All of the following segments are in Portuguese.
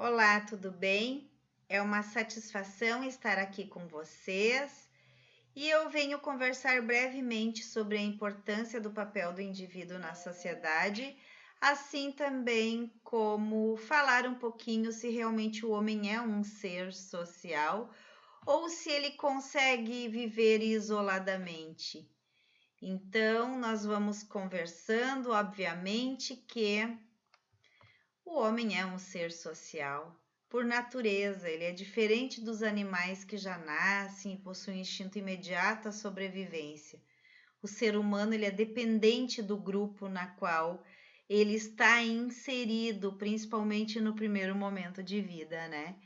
Olá, tudo bem? É uma satisfação estar aqui com vocês e eu venho conversar brevemente sobre a importância do papel do indivíduo na sociedade, assim também como falar um pouquinho se realmente o homem é um ser social ou se ele consegue viver isoladamente. Então, nós vamos conversando, obviamente, que o homem é um ser social. Por natureza, ele é diferente dos animais que já nascem e possuem instinto imediato à sobrevivência. O ser humano ele é dependente do grupo na qual ele está inserido, principalmente no primeiro momento de vida, né?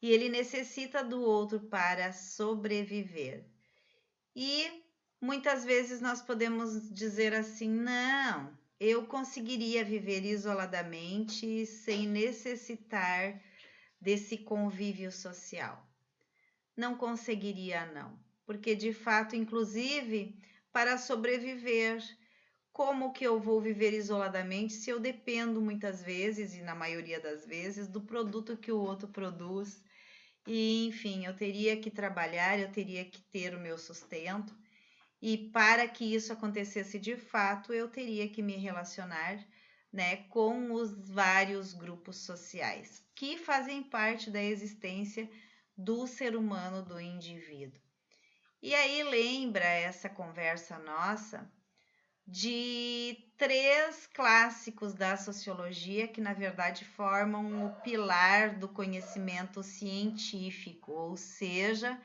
E ele necessita do outro para sobreviver. E muitas vezes nós podemos dizer assim: não, eu conseguiria viver isoladamente sem necessitar desse convívio social. Não conseguiria, não, porque de fato, inclusive, para sobreviver, como que eu vou viver isoladamente se eu dependo muitas vezes, e na maioria das vezes, do produto que o outro produz? E, enfim, eu teria que trabalhar, eu teria que ter o meu sustento. E para que isso acontecesse de fato, eu teria que me relacionar, né, com os vários grupos sociais que fazem parte da existência do ser humano, do indivíduo. E aí lembra essa conversa nossa de três clássicos da sociologia que, na verdade, formam o pilar do conhecimento científico, ou seja,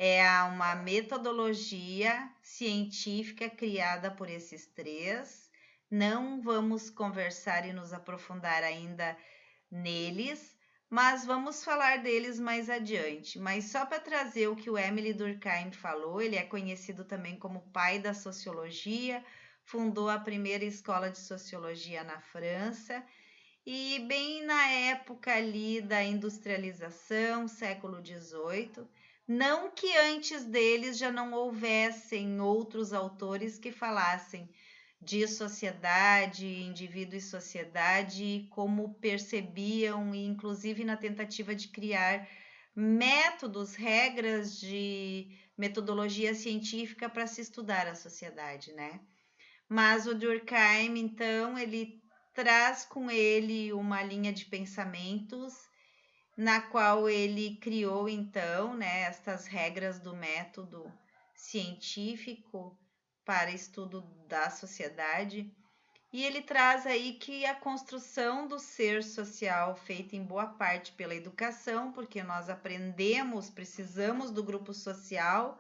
é uma metodologia científica criada por esses três. Não vamos conversar e nos aprofundar ainda neles, mas vamos falar deles mais adiante. Mas só para trazer o que o Émile Durkheim falou, ele é conhecido também como pai da sociologia, fundou a primeira escola de sociologia na França. E bem na época ali da industrialização, século XVIII, não que antes deles já não houvessem outros autores que falassem de sociedade, indivíduo e sociedade, como percebiam, e inclusive na tentativa de criar métodos, regras de metodologia científica para se estudar a sociedade, né? Mas o Durkheim, então, ele traz com ele uma linha de pensamentos na qual ele criou, então, né, estas regras do método científico para estudo da sociedade. E ele traz aí que a construção do ser social, feita em boa parte pela educação, porque nós aprendemos, precisamos do grupo social,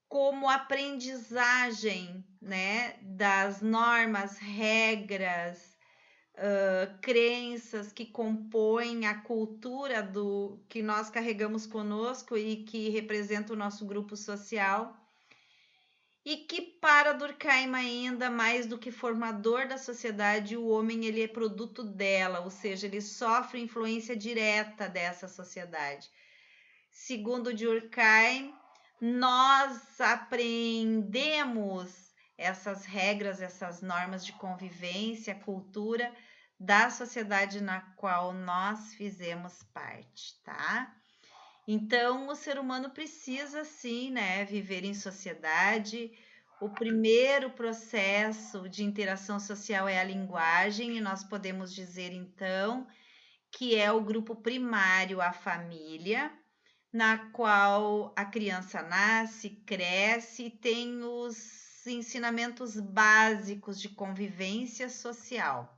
como aprendizagem, né, das normas, regras, crenças que compõem a cultura do que nós carregamos conosco e que representa o nosso grupo social. E que para Durkheim ainda mais do que formador da sociedade, o homem ele é produto dela, ou seja, ele sofre influência direta dessa sociedade. Segundo Durkheim, nós aprendemos essas regras, essas normas de convivência, cultura da sociedade na qual nós fizemos parte, tá? Então, o ser humano precisa sim, né, viver em sociedade. O primeiro processo de interação social é a linguagem, e nós podemos dizer então que é o grupo primário, a família, na qual a criança nasce, cresce e tem os ensinamentos básicos de convivência social.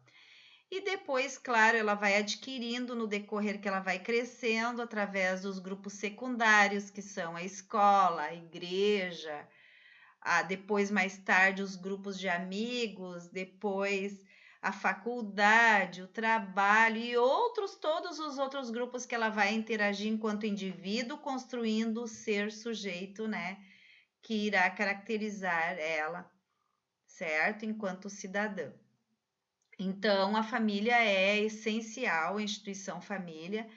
E depois, claro, ela vai adquirindo no decorrer que ela vai crescendo através dos grupos secundários, que são a escola, a igreja, depois mais tarde os grupos de amigos, depois a faculdade, o trabalho e todos os outros grupos que ela vai interagir enquanto indivíduo, construindo o ser sujeito, né, que irá caracterizar ela, certo? Enquanto cidadã. Então, a família é essencial, a instituição família,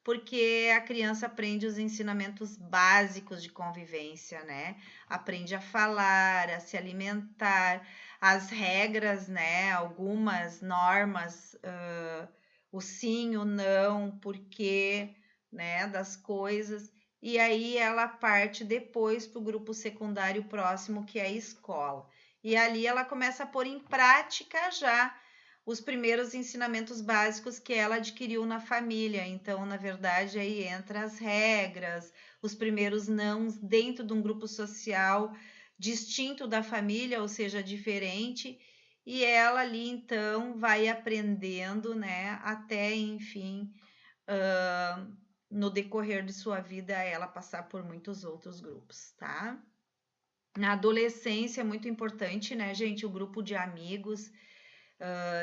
porque a criança aprende os ensinamentos básicos de convivência, né? Aprende a falar, a se alimentar, as regras, né? Algumas normas o sim, o não, o porquê, né, das coisas. E aí ela parte depois para o grupo secundário próximo, que é a escola. E ali ela começa a pôr em prática já os primeiros ensinamentos básicos que ela adquiriu na família. Então, na verdade, aí entra as regras, os primeiros nãos dentro de um grupo social distinto da família, ou seja, diferente, e ela ali então vai aprendendo, né, até enfim, no decorrer de sua vida, ela passar por muitos outros grupos, tá? Na adolescência é muito importante, né, gente, o grupo de amigos,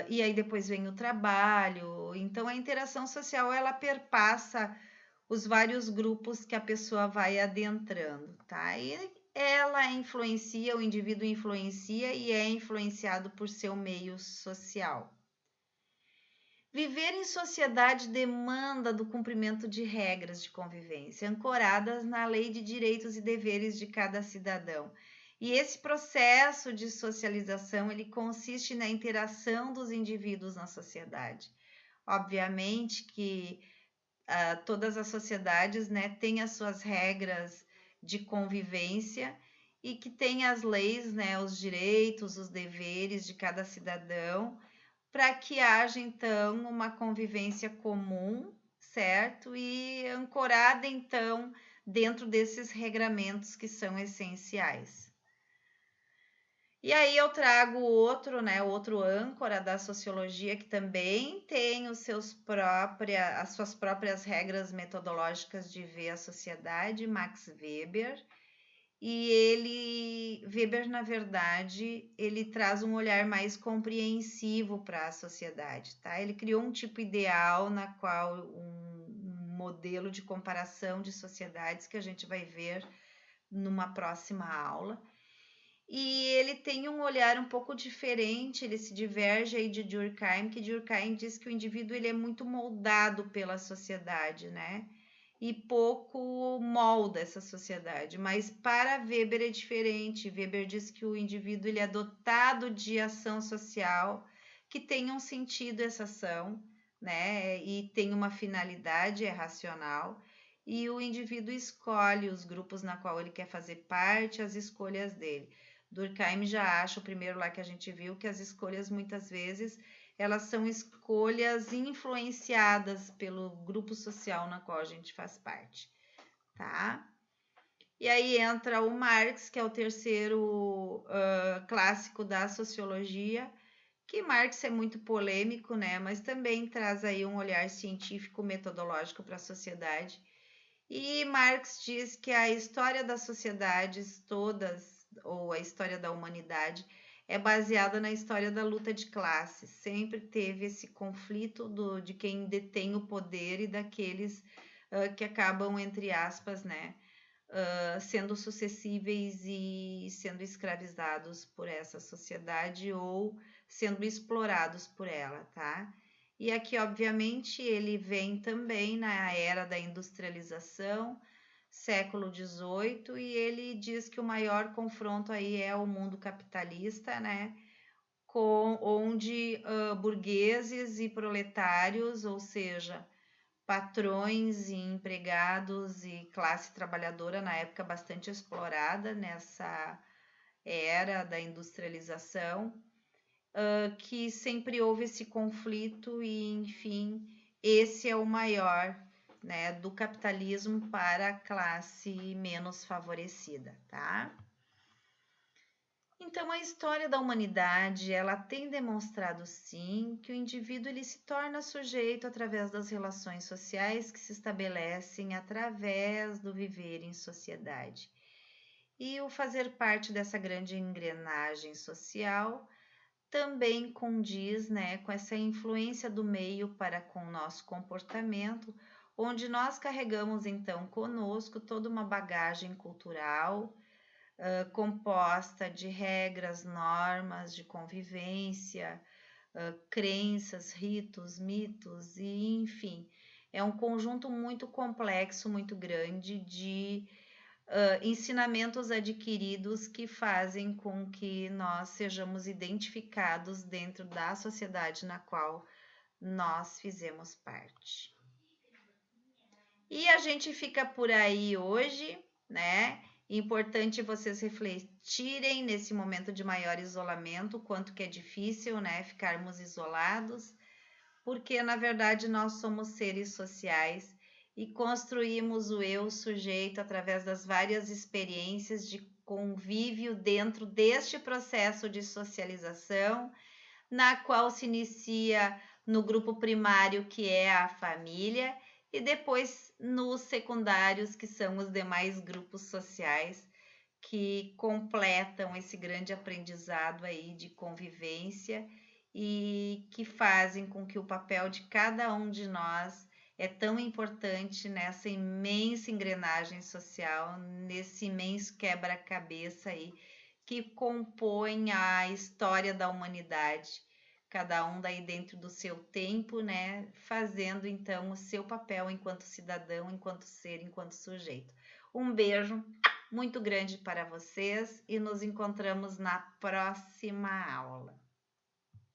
e aí depois vem o trabalho, então a interação social ela perpassa os vários grupos que a pessoa vai adentrando, tá? E ela influencia, o indivíduo influencia e é influenciado por seu meio social. Viver em sociedade demanda do cumprimento de regras de convivência, ancoradas na lei de direitos e deveres de cada cidadão. E esse processo de socialização, ele consiste na interação dos indivíduos na sociedade. Obviamente que todas as sociedades, né, têm as suas regras de convivência e que têm as leis, né, os direitos, os deveres de cada cidadão, para que haja então uma convivência comum, certo? E ancorada então dentro desses regramentos que são essenciais. E aí eu trago outro, né, outro âncora da sociologia que também tem as suas próprias regras metodológicas de ver a sociedade, Max Weber. E Weber, na verdade, ele traz um olhar mais compreensivo para a sociedade, tá? Ele criou um tipo ideal na qual um modelo de comparação de sociedades que a gente vai ver numa próxima aula. E ele tem um olhar um pouco diferente, ele se diverge aí de Durkheim, que Durkheim diz que o indivíduo ele é muito moldado pela sociedade, né? E pouco molda essa sociedade. Mas para Weber é diferente. Weber diz que o indivíduo ele é dotado de ação social, que tem um sentido essa ação, né? E tem uma finalidade, é racional. E o indivíduo escolhe os grupos na qual ele quer fazer parte, as escolhas dele. Durkheim já acha, o primeiro lá que a gente viu, que as escolhas muitas vezes elas são escolhas influenciadas pelo grupo social na qual a gente faz parte, tá? E aí entra o Marx, que é o terceiro clássico da sociologia, que Marx é muito polêmico, né? Mas também traz aí um olhar científico metodológico para a sociedade. E Marx diz que a história das sociedades todas, ou a história da humanidade, é baseada na história da luta de classes. Sempre teve esse conflito de quem detém o poder e daqueles que acabam, entre aspas, né, sendo sucessíveis e sendo escravizados por essa sociedade ou sendo explorados por ela, tá? E aqui, obviamente, ele vem também na era da industrialização, século XVIII, e ele diz que o maior confronto aí é o mundo capitalista, né? Onde burgueses e proletários, ou seja, patrões e empregados e classe trabalhadora, na época bastante explorada nessa era da industrialização, que sempre houve esse conflito e, enfim, esse é o maior, né, do capitalismo para a classe menos favorecida, tá? Então, a história da humanidade, ela tem demonstrado, sim, que o indivíduo ele se torna sujeito através das relações sociais que se estabelecem através do viver em sociedade. E o fazer parte dessa grande engrenagem social também condiz, né, com essa influência do meio para com o nosso comportamento, onde nós carregamos então conosco toda uma bagagem cultural composta de regras, normas de convivência, crenças, ritos, mitos e enfim, é um conjunto muito complexo, muito grande de ensinamentos adquiridos que fazem com que nós sejamos identificados dentro da sociedade na qual nós fizemos parte. E a gente fica por aí hoje, né? Importante vocês refletirem nesse momento de maior isolamento, o quanto que é difícil, né, ficarmos isolados, porque na verdade nós somos seres sociais e construímos o eu sujeito através das várias experiências de convívio dentro deste processo de socialização, na qual se inicia no grupo primário, que é a família, e depois nos secundários, que são os demais grupos sociais que completam esse grande aprendizado aí de convivência e que fazem com que o papel de cada um de nós é tão importante nessa imensa engrenagem social, nesse imenso quebra-cabeça aí que compõe a história da humanidade, cada um daí dentro do seu tempo, né, fazendo então o seu papel enquanto cidadão, enquanto ser, enquanto sujeito. Um beijo muito grande para vocês e nos encontramos na próxima aula.